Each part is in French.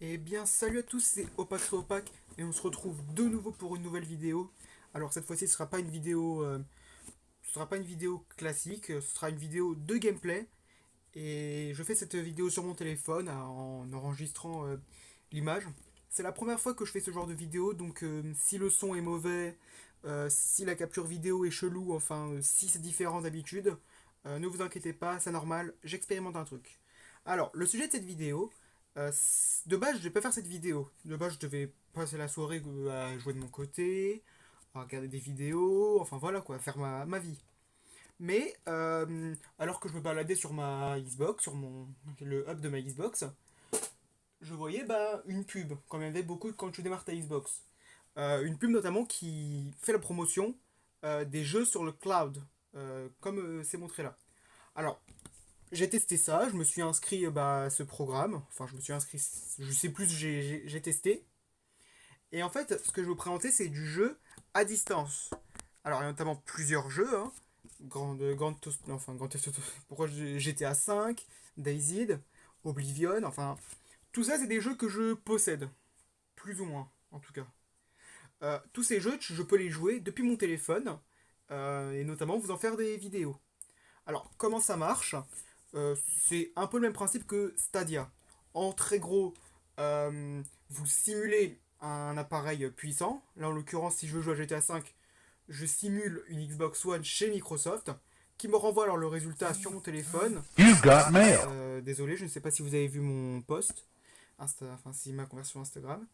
Eh bien, salut à tous, c'est Opaque et on se retrouve de nouveau pour une nouvelle vidéo. Alors cette fois-ci, ce sera pas une vidéo classique, ce sera une vidéo de gameplay et je fais cette vidéo sur mon téléphone en enregistrant l'image. C'est la première fois que je fais ce genre de vidéo, donc si le son est mauvais, si la capture vidéo est chelou, enfin si c'est différent d'habitude, ne vous inquiétez pas, c'est normal, j'expérimente un truc. Alors, le sujet de cette vidéo, de base, je devais pas faire cette vidéo. De base, je devais passer la soirée à jouer de mon côté, à regarder des vidéos, enfin voilà quoi, faire ma vie. Mais alors que je me baladais sur ma Xbox, le hub de ma Xbox, je voyais une pub, comme il y en avait beaucoup quand tu démarres ta Xbox. Une pub notamment qui fait la promotion des jeux sur le cloud, comme c'est montré là. Alors, j'ai testé ça, je me suis inscrit à ce programme, enfin je me suis inscrit, je sais plus, j'ai testé. Et en fait, ce que je vais vous présenter, c'est du jeu à distance. Alors, il y a notamment plusieurs jeux, hein. Grand Theft Auto, pourquoi GTA 5, DayZ, Oblivion, enfin, tout ça, c'est des jeux que je possède, plus ou moins, en tout cas. Tous ces jeux, je peux les jouer depuis mon téléphone, et notamment vous en faire des vidéos. Alors, comment ça marche? C'est un peu le même principe que Stadia. En très gros, vous simulez un appareil puissant. Là, en l'occurrence, si je veux jouer à GTA V, je simule une Xbox One chez Microsoft qui me renvoie alors le résultat sur mon téléphone. You got mail. Désolé, je ne sais pas si vous avez vu mon post, enfin si ma conversion Instagram.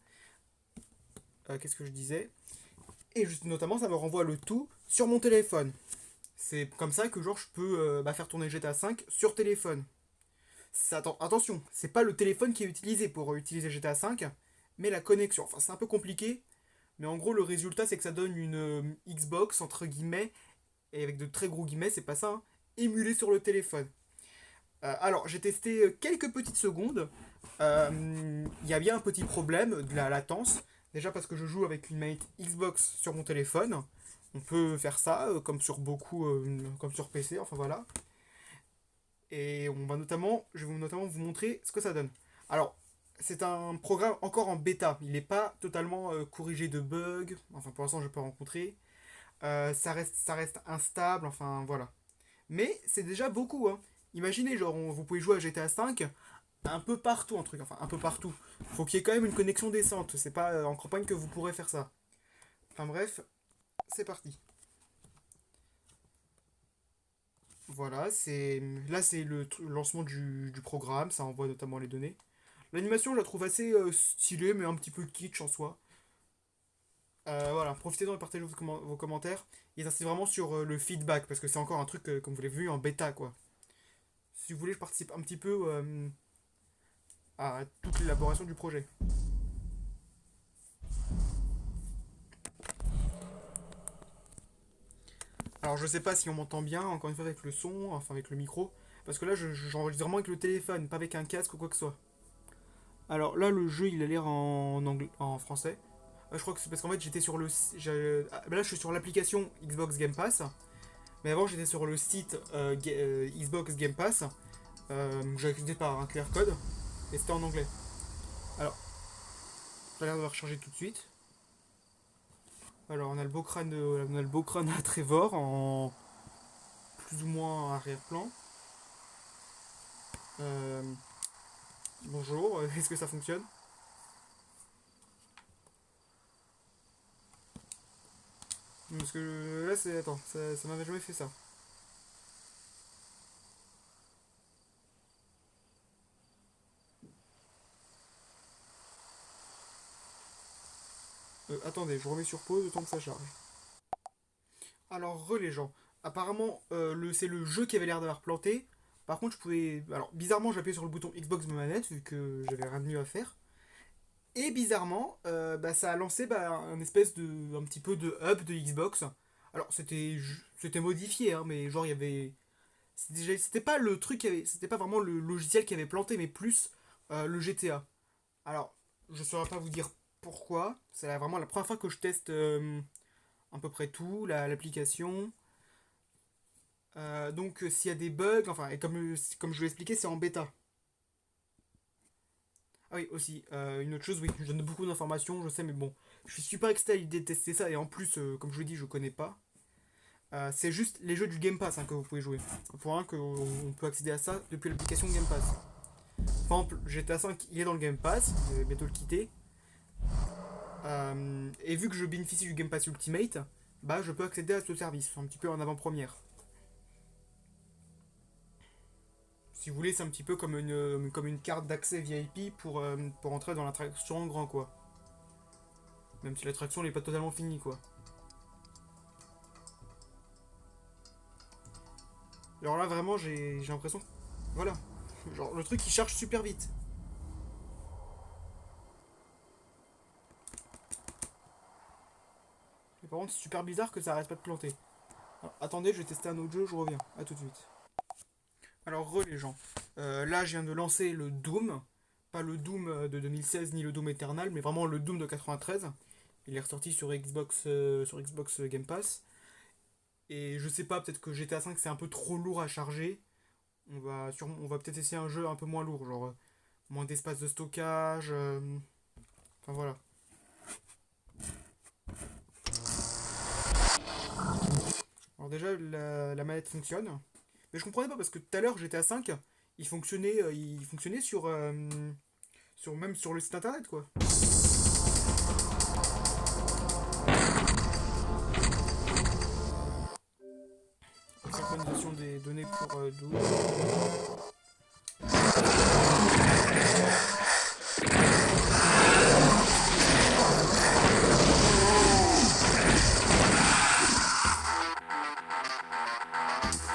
Qu'est-ce que je disais? Et juste, notamment, ça me renvoie le tout sur mon téléphone. C'est comme ça que genre je peux faire tourner GTA 5 sur téléphone. Attention, c'est pas le téléphone qui est utilisé pour utiliser GTA 5, mais la connexion. Enfin, c'est un peu compliqué, mais en gros, le résultat, c'est que ça donne une Xbox, entre guillemets, et avec de très gros guillemets, c'est pas ça, hein, émulée sur le téléphone. Alors, j'ai testé quelques petites secondes. Il y a bien un petit problème de la latence. Déjà parce que je joue avec une manette Xbox sur mon téléphone. On peut faire ça, comme sur PC, enfin voilà. Et je vais notamment vous montrer ce que ça donne. Alors, c'est un programme encore en bêta. Il n'est pas totalement corrigé de bugs. Enfin, pour l'instant, je peux rencontrer. Ça reste instable. Enfin, voilà. Mais c'est déjà beaucoup. Hein. Imaginez, vous pouvez jouer à GTA V un peu partout, un truc. Enfin, un peu partout. Faut qu'il y ait quand même une connexion décente. C'est pas en campagne que vous pourrez faire ça. Enfin, bref, c'est parti. Voilà, c'est le lancement du programme. Ça envoie notamment les données. L'animation, je la trouve assez stylée, mais un petit peu kitsch en soi. Voilà, profitez-en et partagez vos commentaires. Ils insistent vraiment sur le feedback, parce que c'est encore un truc, comme vous l'avez vu, en bêta, quoi. Si vous voulez, je participe un petit peu à toute l'élaboration du projet. Alors, je sais pas si on m'entend bien, encore une fois, avec le son, enfin avec le micro, parce que là, j'enregistre vraiment avec le téléphone, pas avec un casque ou quoi que ce soit. Alors là, le jeu, il a l'air en français. Je crois que c'est parce qu'en fait, là, je suis sur l'application Xbox Game Pass. Mais avant, j'étais sur le site Xbox Game Pass. J'ai accédé par un QR code. Et c'était en anglais. Alors, ça a l'air d'avoir changé tout de suite. Alors, on a le beau crâne à Trevor en plus ou moins arrière-plan. Euh, Bonjour, est-ce que ça fonctionne? Parce que là, c'est. Attends, ça m'avait jamais fait ça. Attendez, je remets sur pause le temps que ça charge. Alors, les gens. Apparemment, c'est le jeu qui avait l'air d'avoir planté. Par contre, je pouvais. Alors, bizarrement, j'ai appuyé sur le bouton Xbox de ma manette, vu que j'avais rien de mieux à faire. Et bizarrement, ça a lancé un petit peu de hub de Xbox. Alors, c'était modifié, hein, mais genre, il y avait. C'était pas le truc c'était pas vraiment le logiciel qui avait planté, mais plus le GTA. Alors, je saurais pas vous dire pourquoi. Vraiment la première fois que je teste à peu près tout, l'application. Donc s'il y a des bugs, enfin, et comme je vous l'ai expliqué, c'est en bêta. Ah oui, aussi, une autre chose, oui, je donne beaucoup d'informations, je sais, mais bon, je suis super excité à l'idée de tester ça, et en plus, comme je vous dis, je connais pas. C'est juste les jeux du Game Pass hein, que vous pouvez jouer. Pour un, qu'on peut accéder à ça depuis l'application Game Pass. Par exemple, GTA 5, il est dans le Game Pass, je vais bientôt le quitter. Et vu que je bénéficie du Game Pass Ultimate, bah je peux accéder à ce service, un petit peu en avant-première. Si vous voulez, c'est un petit peu comme une carte d'accès VIP pour entrer dans l'attraction en grand, quoi. Même si l'attraction n'est pas totalement finie, quoi. Alors là, vraiment, j'ai l'impression que... Voilà. Genre, le truc, il charge super vite. Mais par contre, c'est super bizarre que ça arrête pas de planter. Alors, attendez, je vais tester un autre jeu, je reviens. À tout de suite. Alors, les gens. Là, je viens de lancer le Doom. Pas le Doom de 2016 ni le Doom Eternal, mais vraiment le Doom de 93. Il est ressorti sur Xbox Game Pass. Et je sais pas, peut-être que GTA 5 c'est un peu trop lourd à charger. On va peut-être essayer un jeu un peu moins lourd, genre moins d'espace de stockage. Enfin voilà. Alors déjà, la manette fonctionne. Mais je comprenais pas parce que tout à l'heure, GTA 5, il fonctionnait même sur le site internet quoi. Synchronisation des données pour 12.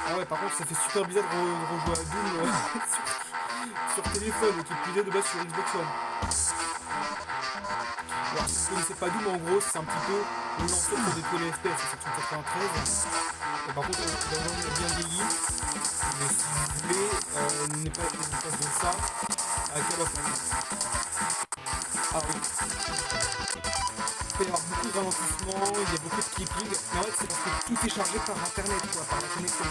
Ah ouais, par contre, ça fait super bizarre de rejouer à Doom sur téléphone, qui est plus de base sur Xbox One. Alors, si vous connaissez pas Doom, en gros, c'est un petit peu l'ancêtre de tous les FPS, c'est sur 93. Et par contre, on a bien vieilli. Mais si vous voulez, n'est pas de ça à Call of Duty. Ah oui. Il peut y avoir beaucoup de ralentissements, il y a beaucoup de clipping. Mais en fait, c'est parce que tout est chargé par internet, quoi, par la connexion.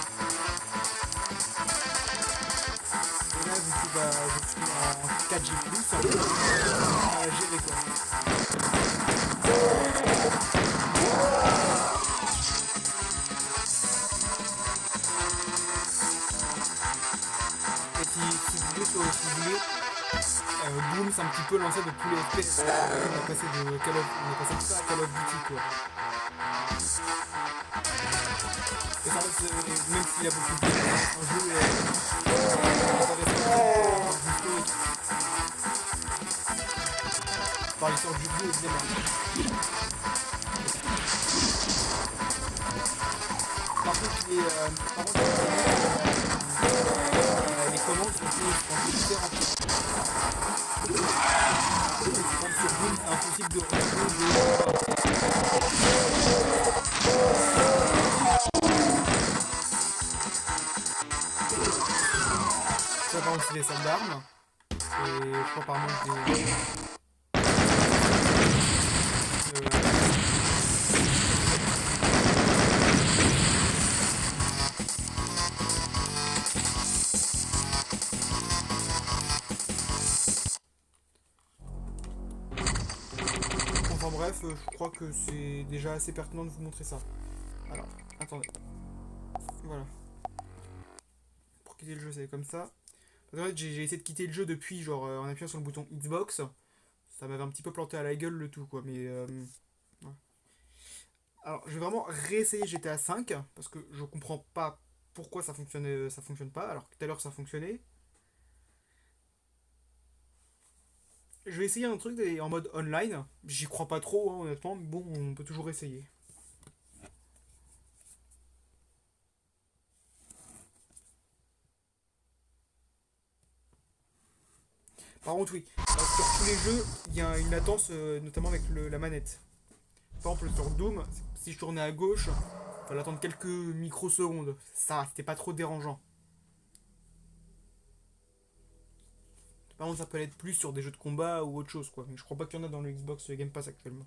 Et là, vu que bah, je suis en 4G+, à gérer quoi. Et si vous voulez, Doom c'est un petit peu l'ancêtre de tous les FPS. On a passé de ça à Call of Duty quoi. Et ça reste, même s'il y a beaucoup de un jeu historique. Par l'histoire du jeu évidemment. Par contre, les commandes sont différentes. Comme sur Doom, c'est impossible de ça va aussi les salles d'armes. Et je crois par manque des. Enfin bref, je crois que c'est déjà assez pertinent de vous montrer ça. Alors, attendez. Voilà. Pour quitter le jeu, c'est comme ça. En fait, j'ai essayé de quitter le jeu depuis, genre en appuyant sur le bouton Xbox. Ça m'avait un petit peu planté à la gueule le tout, quoi. Mais ouais. Alors, je vais vraiment réessayer GTA 5 parce que je comprends pas pourquoi ça fonctionne pas, alors que tout à l'heure ça fonctionnait. Je vais essayer un truc en mode online. J'y crois pas trop, hein, honnêtement, mais bon, on peut toujours essayer. Par contre, oui, sur tous les jeux, il y a une latence, notamment avec la manette. Par exemple, sur Doom, si je tournais à gauche, il fallait attendre quelques microsecondes. Ça, c'était pas trop dérangeant. Par contre, ça peut être plus sur des jeux de combat ou autre chose, quoi. Mais je crois pas qu'il y en a dans le Xbox Game Pass actuellement.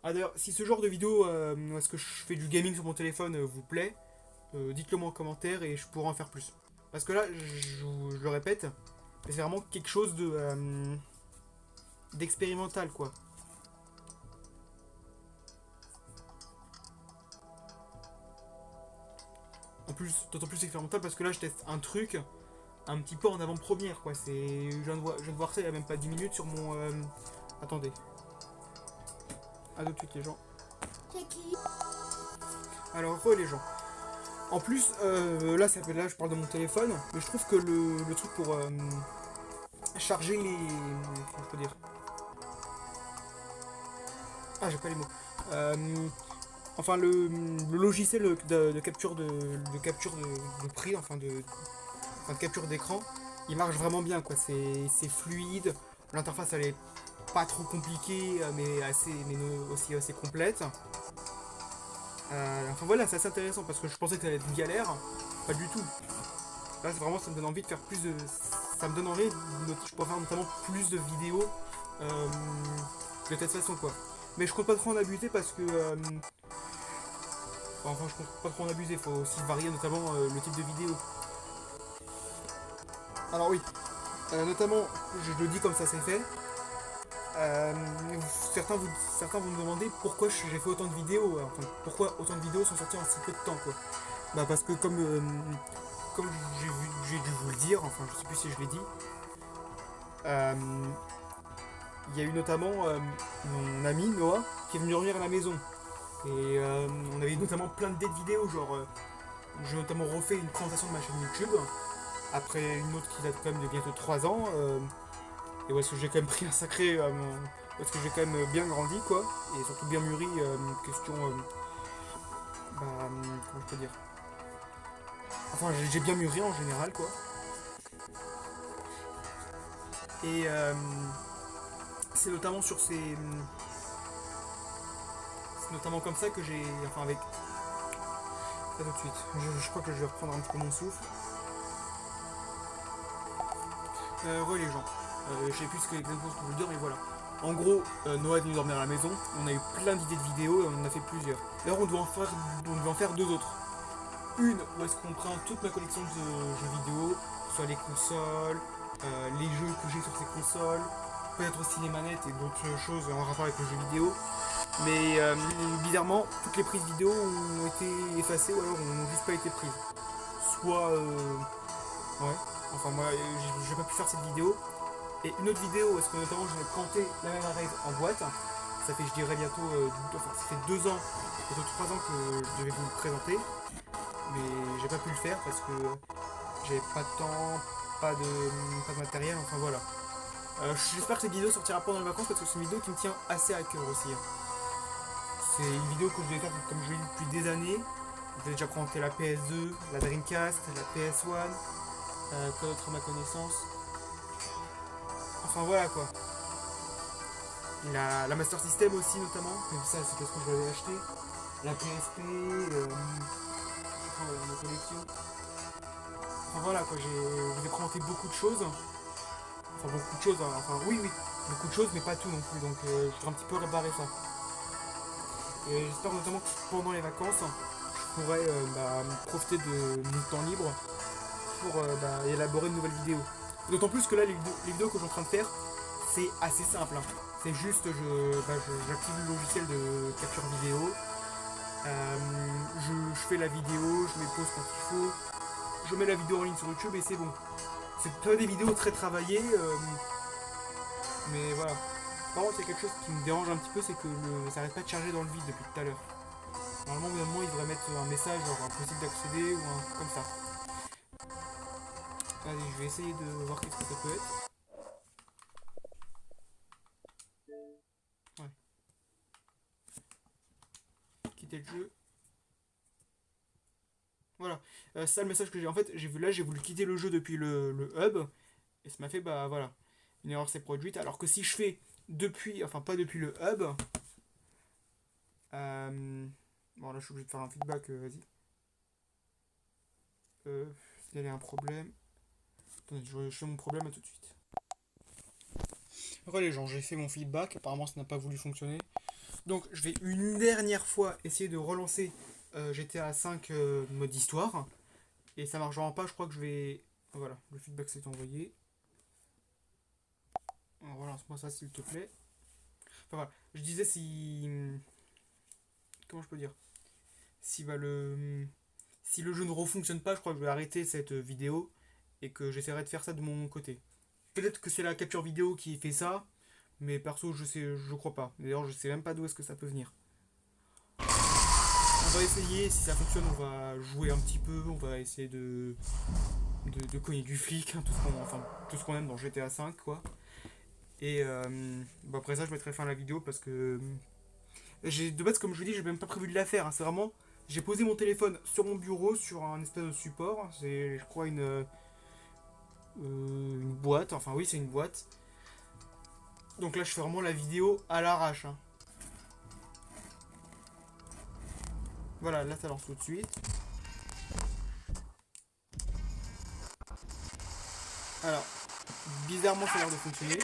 Ah d'ailleurs, si ce genre de vidéo, où est-ce que je fais du gaming sur mon téléphone, vous plaît, dites-le moi en commentaire et je pourrai en faire plus. Parce que là, je le répète, Mais c'est vraiment quelque chose d'expérimental, quoi. En plus, d'autant plus expérimental parce que là, je teste un truc un petit peu en avant-première, quoi. Je viens de voir ça il y a même pas 10 minutes sur mon... Attendez. À tout de suite, les gens. Alors, les gens. En plus, là, je parle de mon téléphone, mais je trouve que le truc pour charger les... Comment je peux dire? Ah, j'ai pas les mots. Enfin, le logiciel de capture de prix, enfin de capture d'écran, il marche vraiment bien, quoi. C'est fluide. L'interface, elle est pas trop compliquée, mais aussi assez complète. Enfin voilà, c'est assez intéressant parce que je pensais que ça allait être une galère. Pas du tout. Là, vraiment, ça me donne envie de faire plus de. Ça me donne envie, je pourrais faire notamment plus de vidéos euh, de cette façon, quoi. Mais je compte pas trop en abuser parce que. Enfin, je compte pas trop en abuser, faut aussi varier notamment le type de vidéo. Alors, oui, notamment, je le dis comme ça c'est fait. Euh, certains vont me demander pourquoi j'ai fait autant de vidéos, enfin pourquoi autant de vidéos sont sorties en si peu de temps, quoi. Bah parce que comme j'ai dû vous le dire, enfin je sais plus si je l'ai dit, euh, il y a eu notamment mon ami Noah qui est venu dormir à la maison. Et on avait notamment plein d'idées de vidéos, genre j'ai notamment refait une présentation de ma chaîne YouTube, après une autre qui date quand même de bientôt 3 ans, et où est-ce que j'ai quand même pris un sacré... où est-ce que j'ai quand même bien grandi, quoi, et surtout bien mûri, question... comment je peux dire. Enfin, j'ai bien mûri en général, quoi. Et c'est notamment sur ces... C'est notamment comme ça que j'ai... Enfin, avec... Ça tout de suite. Je crois que je vais reprendre un petit peu mon souffle. Les gens. Je sais plus exactement ce que je veux dire, mais voilà. En gros, Noah est venu dormir à la maison. On a eu plein d'idées de vidéos et on en a fait plusieurs. D'ailleurs, on devait en faire deux autres. Une où est-ce qu'on prend toute ma collection de jeux vidéo, soit les consoles, les jeux que j'ai sur ces consoles, peut-être aussi les manettes et d'autres choses en rapport avec le jeu vidéo. Mais bizarrement, toutes les prises vidéo ont été effacées ou alors n'ont juste pas été prises. Soit... ouais. Enfin moi, j'ai pas pu faire cette vidéo. Et une autre vidéo, est-ce que notamment je vais planter la même arraise en boîte. Ça fait, je dirais, bientôt... enfin, ça fait 2 ans, bientôt 3 ans que je devais vous le présenter. Mais j'ai pas pu le faire parce que j'avais pas de temps, pas de matériel, enfin voilà. J'espère que cette vidéo sortira pendant les vacances parce que c'est une vidéo qui me tient assez à cœur aussi. C'est une vidéo que je devais faire comme je l'ai dit depuis des années. J'ai déjà présenté la PS2, la Dreamcast, la PS1, quoi d'autre à ma connaissance. Enfin voilà quoi. La Master System aussi notamment, même ça c'est parce que je l'avais acheté. La PSP, ma collection. Enfin voilà quoi, j'ai présenté beaucoup de choses. Enfin beaucoup de choses, hein. Enfin oui, beaucoup de choses mais pas tout non plus, donc je voudrais un petit peu réparer ça. Et j'espère notamment que pendant les vacances, je pourrai profiter de mon temps libre pour élaborer une nouvelle vidéo. D'autant plus que là, les vidéos que je suis en train de faire, c'est assez simple, hein. C'est juste, j'active le logiciel de capture vidéo, je fais la vidéo, je mets pause quand il faut, je mets la vidéo en ligne sur YouTube et c'est bon. C'est pas des vidéos très travaillées, mais voilà. Par contre, il y a quelque chose qui me dérange un petit peu, c'est que ça arrête pas de charger dans le vide depuis tout à l'heure. Normalement, au bout d'un moment, il devrait mettre un message, genre impossible d'accéder ou un truc comme ça. Allez, je vais essayer de voir qu'est-ce que ça peut être. Ouais. Quitter le jeu. Voilà. C'est ça le message que j'ai. En fait, j'ai voulu quitter le jeu depuis le hub. Et ça m'a fait, bah voilà. Une erreur s'est produite. Alors que si je fais depuis, enfin pas depuis le hub. Bon, là je suis obligé de faire un feedback, vas-y. Il y a un problème. Attendez, je fais mon problème à tout de suite. Voilà les gens, j'ai fait mon feedback. Apparemment, ça n'a pas voulu fonctionner. Donc, je vais une dernière fois essayer de relancer GTA 5 mode histoire. Et ça marche vraiment pas, je crois que je vais... Voilà, le feedback s'est envoyé. lance-moi ça s'il te plaît. Enfin voilà, je disais si... Comment je peux dire? Si bah si le jeu ne refonctionne pas, je crois que je vais arrêter cette vidéo et que j'essaierai de faire ça de mon côté. Peut-être que c'est la capture vidéo qui fait ça, mais perso je crois pas. D'ailleurs je sais même pas d'où est-ce que ça peut venir. On va essayer, si ça fonctionne on va jouer un petit peu, on va essayer de cogner du flic, hein, tout ce qu'on aime dans GTA V quoi. Et bah après ça je mettrai fin à la vidéo parce que de base comme je vous dis j'ai même pas prévu de la faire, hein. C'est vraiment j'ai posé mon téléphone sur mon bureau sur un espèce de support, c'est je crois une boîte, enfin oui c'est une boîte. Donc là je fais vraiment la vidéo à l'arrache, hein. Voilà, là ça lance tout de suite. Alors, bizarrement ça a l'air de fonctionner.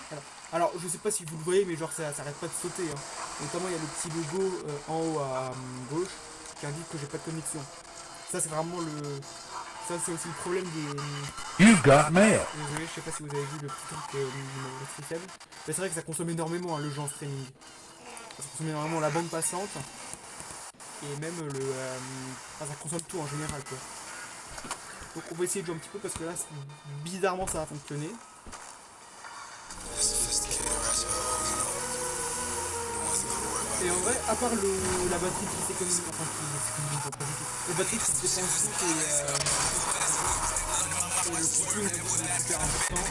Voilà. Alors je sais pas si vous le voyez mais genre ça arrête pas de sauter, hein. Notamment il y a le petit logo en haut à gauche qui indique que j'ai pas de connexion. Ça c'est vraiment ça c'est aussi le problème des... You got mail. Désolé, je sais pas si vous avez vu le petit truc de mais c'est vrai que ça consomme énormément, hein, le jeu en streaming. Ça consomme énormément la bande passante. Et même enfin, ça consomme tout en général quoi. Donc on va essayer de jouer un petit peu parce que là bizarrement ça va fonctionner. Et en vrai, à part la batterie qui s'économise, enfin la batterie qui se dépense vite et le cooking qui est super important.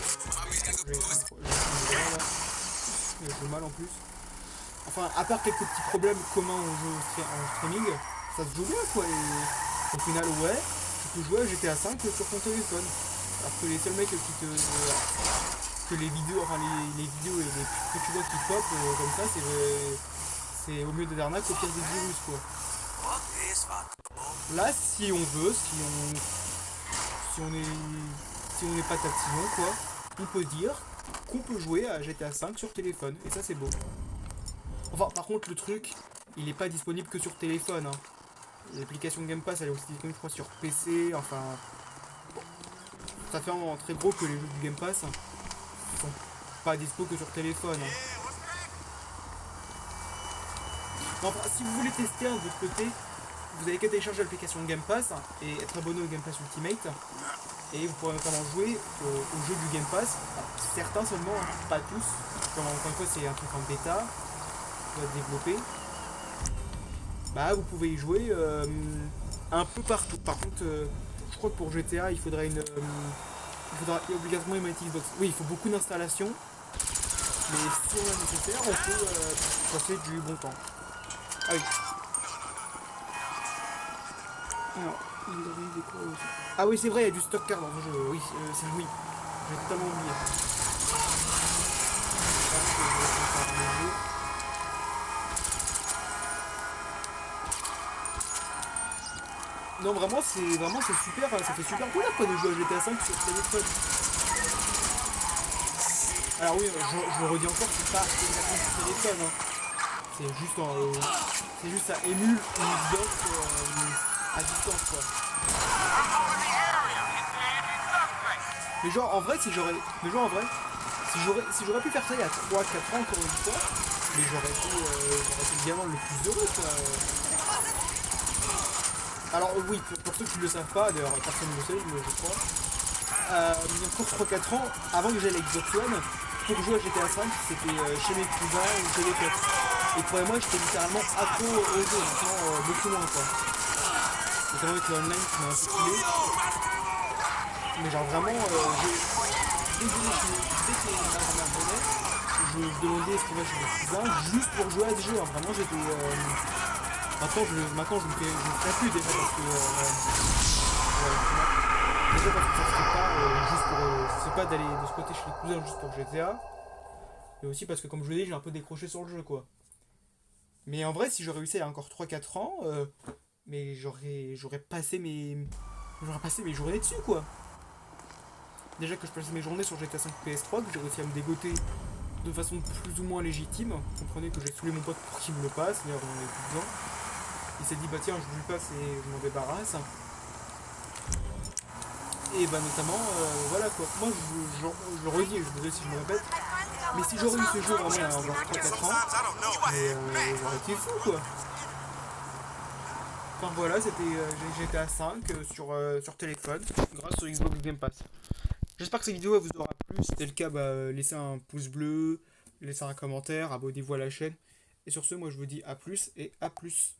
J'ai mal en plus. Enfin, à part quelques petits problèmes communs en streaming, ça se joue bien quoi. Et au final, ouais, tu peux jouer à GTA V sur ton téléphone. Alors que les seuls mecs que les vidéos, enfin les vidéos et les pubs que tu vois qui pop comme ça, c'est au mieux des arnaques au pire des virus quoi. Là si on veut, si on n'est pas tatillon quoi, on peut dire qu'on peut jouer à GTA V sur téléphone et ça c'est beau. Enfin par contre le truc il est pas disponible que sur téléphone, hein. L'application Game Pass elle est aussi disponible je crois sur PC, enfin bon. Ça fait en très gros que les jeux du Game Pass sont pas dispo que sur téléphone, hein. Enfin, si vous voulez tester de votre côté, vous avez qu'à télécharger l'application Game Pass et être abonné au Game Pass Ultimate. Et vous pourrez notamment jouer au jeu du Game Pass. Alors, certains seulement, hein, pas tous. Comme encore une fois, c'est un truc en bêta qui va être développé. Bah, vous pouvez y jouer un peu partout. Par contre, je crois que pour GTA, il faudra obligatoirement une manette Xbox. Oui, il faut beaucoup d'installations. Mais si on a nécessaire, on peut passer du bon temps. Ah oui. Alors, ah oui, c'est vrai, il y a du stock car dans le jeu. Oui, oui. J'ai totalement oublié. Non, vraiment, c'est super. Ça fait super cool quoi de jouer à GTA 5 sur téléphone. Alors oui, je le redis encore, c'est pas exactement sur téléphone, hein. C'est juste ça émule une Xbox à distance quoi. Mais genre en vrai si j'aurais pu faire ça il y a 3-4 ans encore une fois, mais j'aurais été le gamin le plus heureux quoi. Alors oui, pour ceux qui ne le savent pas, d'ailleurs personne ne le sait je crois. Pour 3-4 ans, avant que j'aie la Xbox One, pour jouer à GTA 5 c'était chez mes cousins ou chez les potes. Et pour moi j'étais littéralement accro au jeu, maintenant beaucoup moins quoi. Notamment avec le online qui m'a un peu saoulé. Mais genre vraiment, dès que ma mère venait, je demandais ce qu'on va chez mes cousins juste pour jouer à ce jeu, hein. Vraiment j'étais... Maintenant je le ferai plus déjà parce que... déjà parce que ça se fait pas juste pour... c'est pas d'aller de ce côté chez les cousins juste pour GTA. Et aussi parce que comme je vous l'ai dit, j'ai un peu décroché sur le jeu quoi. Mais en vrai, si j'aurais réussi il y a encore 3-4 ans, mais j'aurais passé mes journées dessus quoi. Déjà que je passais mes journées sur GTA 5 PS3, que j'ai réussi à me dégoter de façon plus ou moins légitime. Vous comprenez que j'ai saoulé mon pote pour qu'il me le passe, d'ailleurs on en avait plus besoin. Il s'est dit bah tiens je vous le passe et je m'en débarrasse. Et bah notamment, voilà quoi. Moi je le redis, je me dis si je me répète, mais si j'aurais eu ce jeu vraiment à avoir 3-4 ans, mais j'aurais été fou quoi. Enfin voilà, c'était GTA 5 sur téléphone, grâce au Xbox Game Pass. J'espère que cette vidéo elle vous aura plu. Si c'était le cas, bah, laissez un pouce bleu, laissez un commentaire, abonnez-vous à la chaîne. Et sur ce, moi je vous dis à plus et à plus.